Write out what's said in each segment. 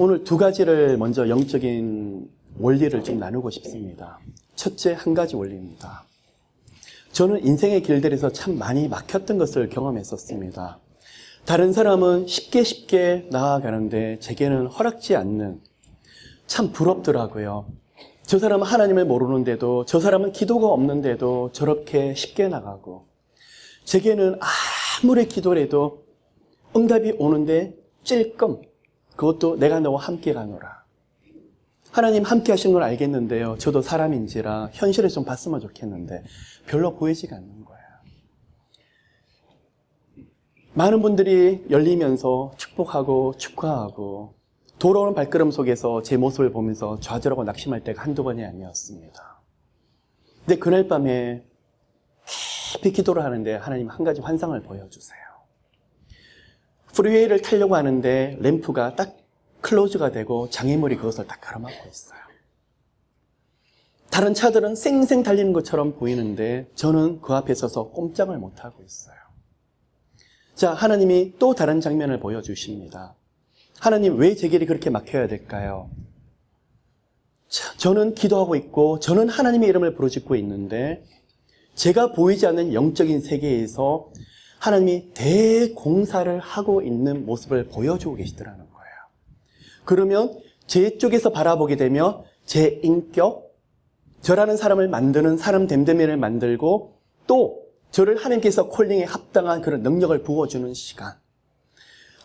오늘 두 가지를 먼저 영적인 원리를 좀 나누고 싶습니다. 첫째, 한 가지 원리입니다. 저는 인생의 길들에서 참 많이 막혔던 것을 경험했었습니다. 다른 사람은 쉽게 나아가는데 제게는 허락지 않는, 참 부럽더라고요. 저 사람은 하나님을 모르는데도, 저 사람은 기도가 없는데도 저렇게 쉽게 나가고, 제게는 아무리 기도를 해도 응답이 오는데 찔끔, 그것도 내가 너와 함께 가노라. 하나님 함께 하시는 걸 알겠는데요, 저도 사람인지라 현실을 좀 봤으면 좋겠는데 별로 보이지가 않는 거예요. 많은 분들이 열리면서 축복하고 축하하고 돌아오는 발걸음 속에서 제 모습을 보면서 좌절하고 낙심할 때가 한두 번이 아니었습니다. 근데 그날 밤에 깊이 기도를 하는데 하나님 한 가지 환상을 보여주세요. 프리웨이를 타려고 하는데 램프가 딱 클로즈가 되고 장애물이 그것을 딱 가로막고 있어요. 다른 차들은 쌩쌩 달리는 것처럼 보이는데 저는 그 앞에 서서 꼼짝을 못하고 있어요. 자, 하나님이 또 다른 장면을 보여주십니다. 하나님, 왜 제 길이 그렇게 막혀야 될까요? 자, 저는 기도하고 있고 저는 하나님의 이름을 부르짖고 있는데 제가 보이지 않는 영적인 세계에서 하나님이 대공사를 하고 있는 모습을 보여주고 계시더라는 거예요. 그러면 제 쪽에서 바라보게 되면 제 인격, 저라는 사람을 만드는 사람 됨됨이를 만들고 또 저를 하나님께서 콜링에 합당한 그런 능력을 부어주는 시간.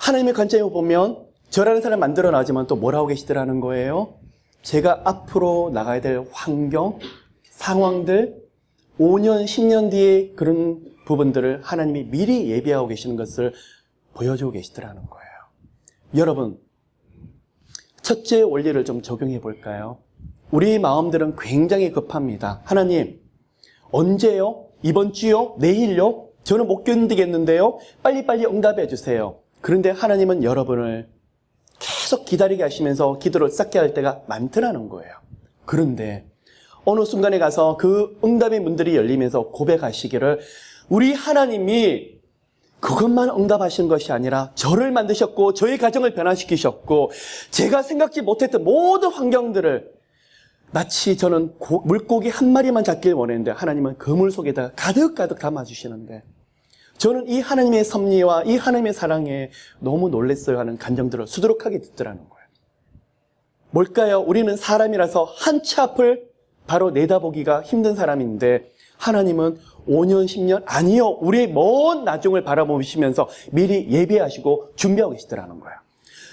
하나님의 관점에 보면 저라는 사람을 만들어 놔지만 또 뭘 하고 계시더라는 거예요? 제가 앞으로 나가야 될 환경, 상황들, 5년, 10년 뒤에 그런 부분들을 하나님이 미리 예비하고 계시는 것을 보여주고 계시더라는 거예요. 여러분, 첫째 원리를 좀 적용해 볼까요? 우리 마음들은 굉장히 급합니다. 하나님, 언제요? 이번 주요? 내일요? 저는 못 견디겠는데요? 빨리빨리 응답해 주세요. 그런데 하나님은 여러분을 계속 기다리게 하시면서 기도를 쌓게 할 때가 많더라는 거예요. 그런데 어느 순간에 가서 그 응답의 문들이 열리면서 고백하시기를 우리 하나님이 그것만 응답하신 것이 아니라 저를 만드셨고 저의 가정을 변화시키셨고 제가 생각지 못했던 모든 환경들을 마치 저는 물고기 한 마리만 잡길 원했는데 하나님은 그 물 속에다가 가득가득 담아주시는데 저는 이 하나님의 섭리와 이 하나님의 사랑에 너무 놀랐어요 하는 감정들을 수두룩하게 듣더라는 거예요. 뭘까요? 우리는 사람이라서 한 치 앞을 바로 내다보기가 힘든 사람인데 하나님은 5년, 10년? 아니요. 우리의 먼 나중을 바라보시면서 미리 예비하시고 준비하고 계시더라는 거예요.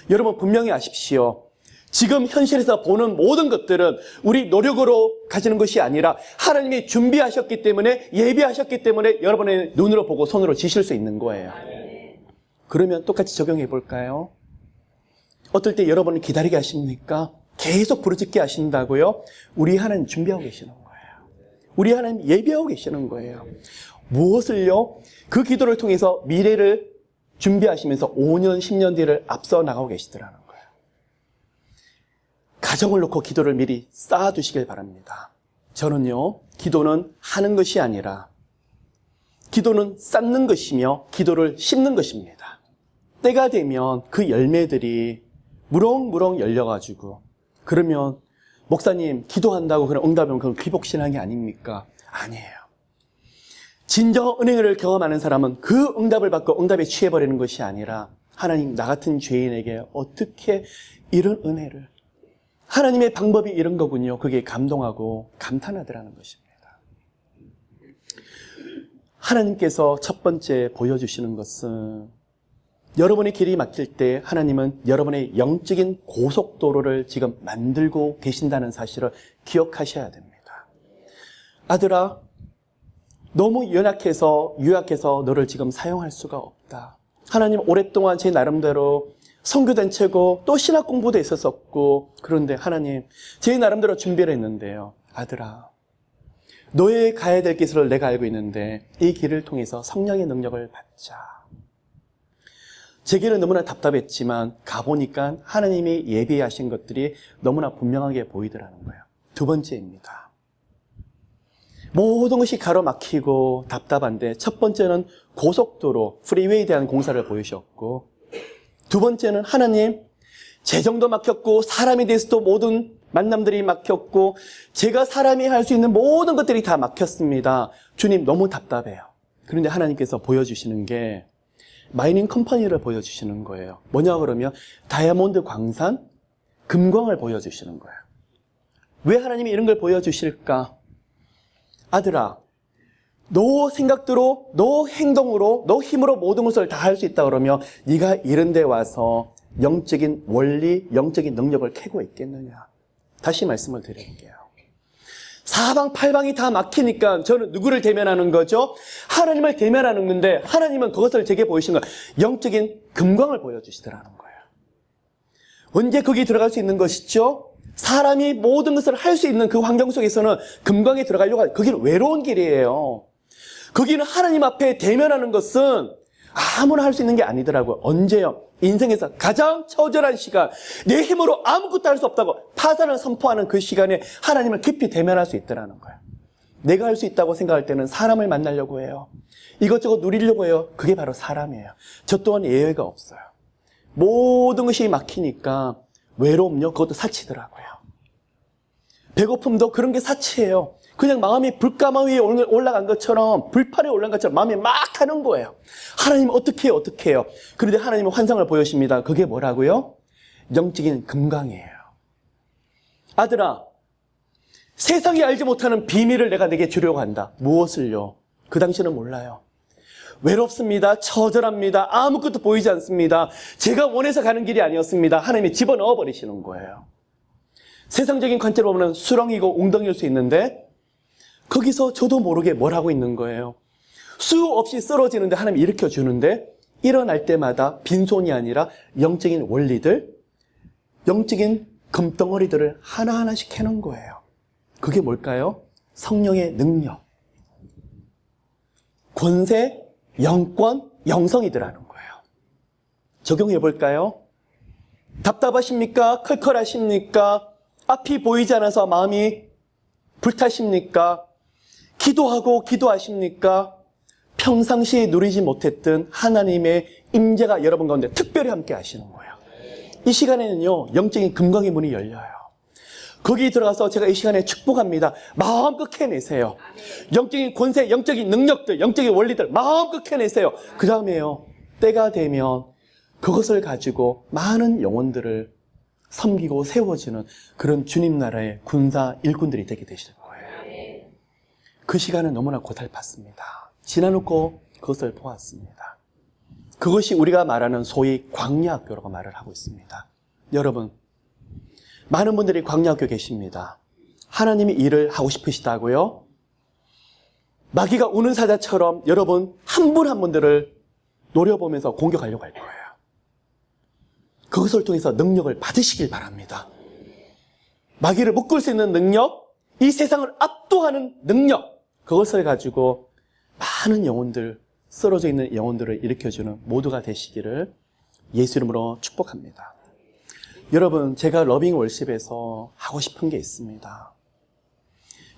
여러분 분명히 아십시오. 지금 현실에서 보는 모든 것들은 우리 노력으로 가지는 것이 아니라 하나님이 준비하셨기 때문에 예비하셨기 때문에 여러분의 눈으로 보고 손으로 지실 수 있는 거예요. 그러면 똑같이 적용해 볼까요? 어떨 때 여러분을 기다리게 하십니까? 계속 부르짖게 하신다고요? 우리 하나님 준비하고 계시는 거예요. 우리 하나님 예비하고 계시는 거예요. 무엇을요? 그 기도를 통해서 미래를 준비하시면서 5년, 10년 뒤를 앞서 나가고 계시더라는 거예요. 가정을 놓고 기도를 미리 쌓아두시길 바랍니다. 저는요, 기도는 하는 것이 아니라 기도는 쌓는 것이며 기도를 심는 것입니다. 때가 되면 그 열매들이 무럭무럭 열려가지고 그러면 목사님 기도한다고 그런 응답이면 그건 기복신앙이 아닙니까? 아니에요. 진정 은혜를 경험하는 사람은 그 응답을 받고 응답에 취해버리는 것이 아니라 하나님 나 같은 죄인에게 어떻게 이런 은혜를 하나님의 방법이 이런 거군요. 그게 감동하고 감탄하더라는 것입니다. 하나님께서 첫 번째 보여주시는 것은 여러분의 길이 막힐 때 하나님은 여러분의 영적인 고속도로를 지금 만들고 계신다는 사실을 기억하셔야 됩니다. 아들아, 너무 연약해서 유약해서 너를 지금 사용할 수가 없다. 하나님 오랫동안 제 나름대로 선교단체고 또 신학 공부도 있었었고 그런데 하나님 제 나름대로 준비를 했는데요. 아들아, 너의 가야 될 길을 내가 알고 있는데 이 길을 통해서 성령의 능력을 받자. 제게는 너무나 답답했지만 가보니까 하나님이 예비하신 것들이 너무나 분명하게 보이더라는 거예요. 두 번째입니다. 모든 것이 가로막히고 답답한데 첫 번째는 고속도로, 프리웨이에 대한 공사를 보이셨고 두 번째는 하나님, 재정도 막혔고 사람에 대해서도 모든 만남들이 막혔고 제가 사람이 할 수 있는 모든 것들이 다 막혔습니다. 주님 너무 답답해요. 그런데 하나님께서 보여주시는 게 마이닝 컴퍼니를 보여주시는 거예요. 뭐냐 그러면 다이아몬드 광산, 금광을 보여주시는 거예요. 왜 하나님이 이런 걸 보여주실까? 아들아, 너 생각대로, 너 행동으로, 너 힘으로 모든 것을 다 할 수 있다 그러면 네가 이런 데 와서 영적인 원리, 영적인 능력을 캐고 있겠느냐. 다시 말씀을 드릴게요. 사방팔방이 다 막히니까 저는 누구를 대면하는 거죠? 하나님을 대면하는 건데 하나님은 그것을 제게 보이신 거예요. 영적인 금광을 보여주시더라는 거예요. 언제 거기 들어갈 수 있는 것이죠? 사람이 모든 것을 할 수 있는 그 환경 속에서는 금광에 들어가려고 하죠. 거기는 외로운 길이에요. 거기는 하나님 앞에 대면하는 것은 아무나 할 수 있는 게 아니더라고요. 언제요? 인생에서 가장 처절한 시간, 내 힘으로 아무것도 할 수 없다고 파산을 선포하는 그 시간에 하나님을 깊이 대면할 수 있더라는 거예요. 내가 할 수 있다고 생각할 때는 사람을 만나려고 해요. 이것저것 누리려고 해요. 그게 바로 사람이에요. 저 또한 예외가 없어요. 모든 것이 막히니까 외로움요, 그것도 사치더라고요. 배고픔도 그런 게 사치예요. 그냥 마음이 불가마 위에 올라간 것처럼, 불판에 올라간 것처럼 마음이 막 타는 거예요. 하나님 어떻게 해요? 어떻게 해요? 그런데 하나님은 환상을 보여주십니다. 그게 뭐라고요? 영적인 금강이에요. 아들아, 세상이 알지 못하는 비밀을 내가 내게 주려고 한다. 무엇을요? 그 당시는 몰라요. 외롭습니다. 처절합니다. 아무것도 보이지 않습니다. 제가 원해서 가는 길이 아니었습니다. 하나님이 집어넣어 버리시는 거예요. 세상적인 관점으로 보면 수렁이고 웅덩이일 수 있는데 거기서 저도 모르게 뭘 하고 있는 거예요. 수없이 쓰러지는데 하나님이 일으켜주는데 일어날 때마다 빈손이 아니라 영적인 원리들, 영적인 금덩어리들을 하나하나씩 캐는 거예요. 그게 뭘까요? 성령의 능력, 권세, 영권, 영성이더라는 거예요. 적용해 볼까요? 답답하십니까? 클컬하십니까? 앞이 보이지 않아서 마음이 불타십니까? 기도하고 기도하십니까? 평상시에 누리지 못했던 하나님의 임재가 여러분 가운데 특별히 함께 하시는 거예요. 이 시간에는요, 영적인 금광의 문이 열려요. 거기 들어가서 제가 이 시간에 축복합니다. 마음껏 캐내세요. 영적인 권세, 영적인 능력들, 영적인 원리들 마음껏 캐내세요. 그 다음에요, 때가 되면 그것을 가지고 많은 영혼들을 섬기고 세워지는 그런 주님 나라의 군사 일꾼들이 되게 되실 거예요. 그 시간은 너무나 고달팠습니다. 지나놓고 그것을 보았습니다. 그것이 우리가 말하는 소위 광야학교라고 말을 하고 있습니다. 여러분, 많은 분들이 광야학교 계십니다. 하나님이 일을 하고 싶으시다고요? 마귀가 우는 사자처럼 여러분 한 분 한 분들을 노려보면서 공격하려고 할 거예요. 그것을 통해서 능력을 받으시길 바랍니다. 마귀를 묶을 수 있는 능력, 이 세상을 압도하는 능력, 그것을 가지고 많은 영혼들, 쓰러져 있는 영혼들을 일으켜주는 모두가 되시기를 예수 이름으로 축복합니다. 여러분, 제가 러빙 월십에서 하고 싶은 게 있습니다.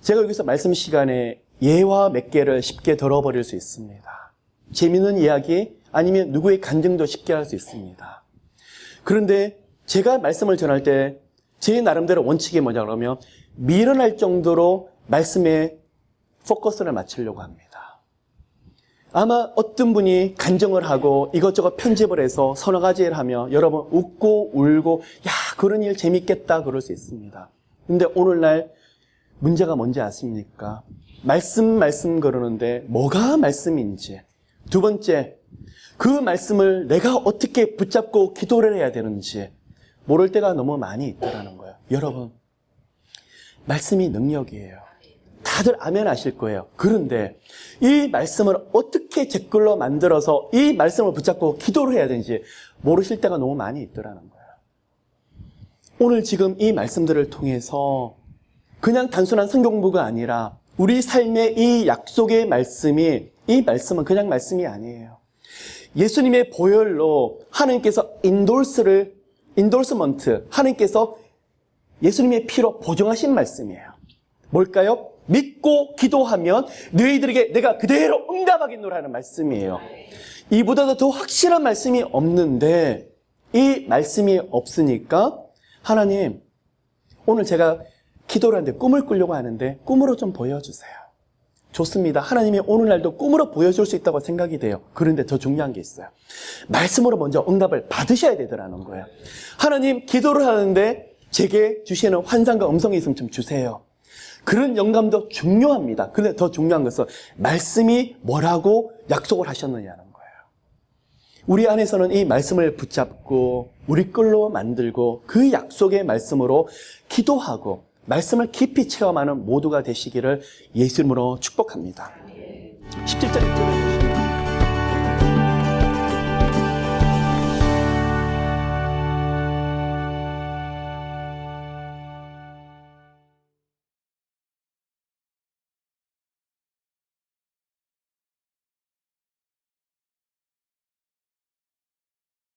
제가 여기서 말씀 시간에 예와 몇 개를 쉽게 들어버릴 수 있습니다. 재미있는 이야기 아니면 누구의 간증도 쉽게 할 수 있습니다. 그런데 제가 말씀을 전할 때 제 나름대로 원칙이 뭐냐 그러면 미련할 정도로 말씀에 포커스를 맞추려고 합니다. 아마 어떤 분이 간증을 하고 이것저것 편집을 해서 서너 가지를 하며 여러분 웃고 울고 야 그런 일 재밌겠다 그럴 수 있습니다. 근데 오늘날 문제가 뭔지 아십니까? 말씀 그러는데 뭐가 말씀인지, 두 번째 그 말씀을 내가 어떻게 붙잡고 기도를 해야 되는지 모를 때가 너무 많이 있다는 거예요. 여러분, 말씀이 능력이에요. 다들 아멘 하실 거예요. 그런데 이 말씀을 어떻게 제 걸로 만들어서 이 말씀을 붙잡고 기도를 해야 되는지 모르실 때가 너무 많이 있더라는 거예요. 오늘 지금 이 말씀들을 통해서 그냥 단순한 성경 공부가 아니라 우리 삶의 이 약속의 말씀이, 이 말씀은 그냥 말씀이 아니에요. 예수님의 보혈로 하나님께서 인돌스먼트, 하나님께서 예수님의 피로 보증하신 말씀이에요. 뭘까요? 믿고 기도하면 너희들에게 내가 그대로 응답하겠노라는 말씀이에요. 이보다도 더 확실한 말씀이 없는데 이 말씀이 없으니까 하나님, 오늘 제가 기도를 하는데 꿈을 꾸려고 하는데 꿈으로 좀 보여주세요. 좋습니다. 하나님이 오늘날도 꿈으로 보여줄 수 있다고 생각이 돼요. 그런데 더 중요한 게 있어요. 말씀으로 먼저 응답을 받으셔야 되더라는 거예요. 하나님, 기도를 하는데 제게 주시는 환상과 음성이 있으면 좀 주세요. 그런 영감도 중요합니다. 근데 더 중요한 것은 말씀이 뭐라고 약속을 하셨느냐는 거예요. 우리 안에서는 이 말씀을 붙잡고 우리 끌로 만들고 그 약속의 말씀으로 기도하고 말씀을 깊이 체험하는 모두가 되시기를 예수 이름으로 축복합니다. 17절